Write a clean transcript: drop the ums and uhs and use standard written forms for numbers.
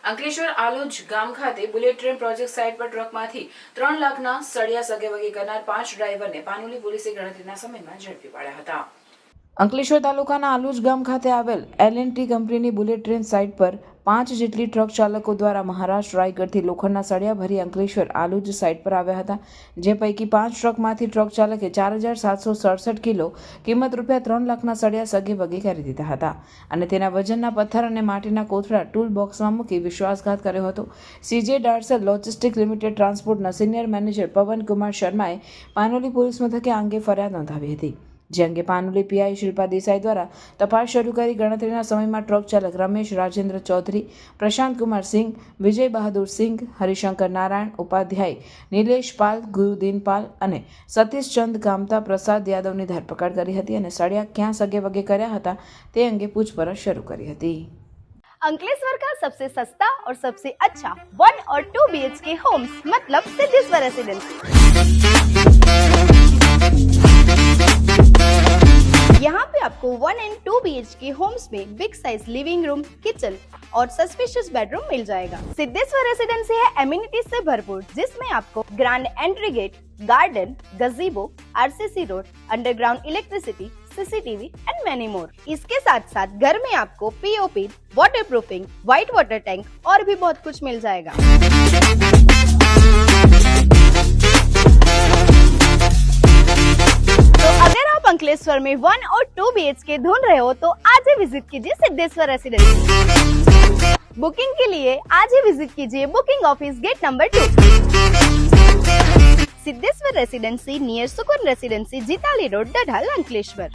અંકલેશ્વર આલોજ ગામ ખાતે bullet train project site પર ટ્રકમાંથી 3 લાખના સળિયા સગેવગે કરનાર 5 ડ્રાઈવરને પાનોલી પોલીસે ગણતરીના સમયમાં ઝડપી પાડ્યા હતા। અંકલેશ્વર તાલુકાના આલોજ ગામ ખાતે આવેલ L&T કંપનીની બુલેટ ટ્રેન સાઇટ પર 5 જેટલી ટ્રક ચાલકો દ્વારા મહારાષ્ટ્ર રાયગઢથી લોખંડના સળિયા ભરી અંકલેશ્વર આલોજ સાઇટ પર આવ્યા હતા, જે પૈકી 5 ટ્રકમાંથી ટ્રક ચાલકે 4767 કિલો કિંમત રૂપિયા 3 લાખના સળિયા સગેવગે કરી દીધા હતા અને તેના વજનના પથ્થર અને માટીના કોથળા ટૂલ બોક્સમાં મૂકી વિશ્વાસઘાત કર્યો હતો। CJ ડાર્સલ લોજિસ્ટિક લિમિટેડ ટ્રાન્સપોર્ટના સિનિયર મેનેજર પવન કુમાર શર્માએ પાનોલી પોલીસ મથકે આ અંગે ફરિયાદ નોંધાવી હતી, જે અંગે પાનોલી PI શિલ્પા દેસાઈ દ્વારા તપાસ શરૂ કરી ગણતરીના સમયમાં ટ્રક ચાલક રમેશ રાજેન્દ્ર ચૌધરી, પ્રશાંત કુમાર સિંઘ, વિજય બહાદુર સિંઘ, હરિશંકર નારાયણ ઉપાધ્યાય, નિલેશ પાલ, ગુરુદીન પાલ અને સતીશ ચંદ કામતા પ્રસાદ યાદવની ધરપકડ કરી હતી અને સળિયા ક્યાં સગેવગે કર્યા હતા તે અંગે પૂછપરછ શરૂ કરી હતી। अंकलेश्वर का सबसे सस्ता और सबसे अच्छा 1 और 2 BHK होम्स मतलब सिद्धेश्वर रेसिडेंसी। यहाँ पे आपको 1 एंड 2 BHK होम्स में big size living room, kitchen और सस्पिशियस बेडरूम मिल जाएगा। सिद्धेश्वर रेसिडेंसी है एमिनिटीज से भरपूर, जिसमें आपको grand entry gate, garden, gazebo, RCC road, underground electricity, CCTV and many more. इसके साथ साथ घर में आपको POP, water proofing, white water tank और भी बहुत कुछ मिल जाएगा। तो अगर आप अंकलेश्वर में 1 और 2 BHK ढूंढ रहे हो तो आज ही विजिट कीजिए सिद्धेश्वर रेसिडेंसी। बुकिंग के लिए आज ही विजिट कीजिए booking office gate number 2, Siddheshwar residency near Sukoon residency, Jitali road, Dadhal, Ankleshwar.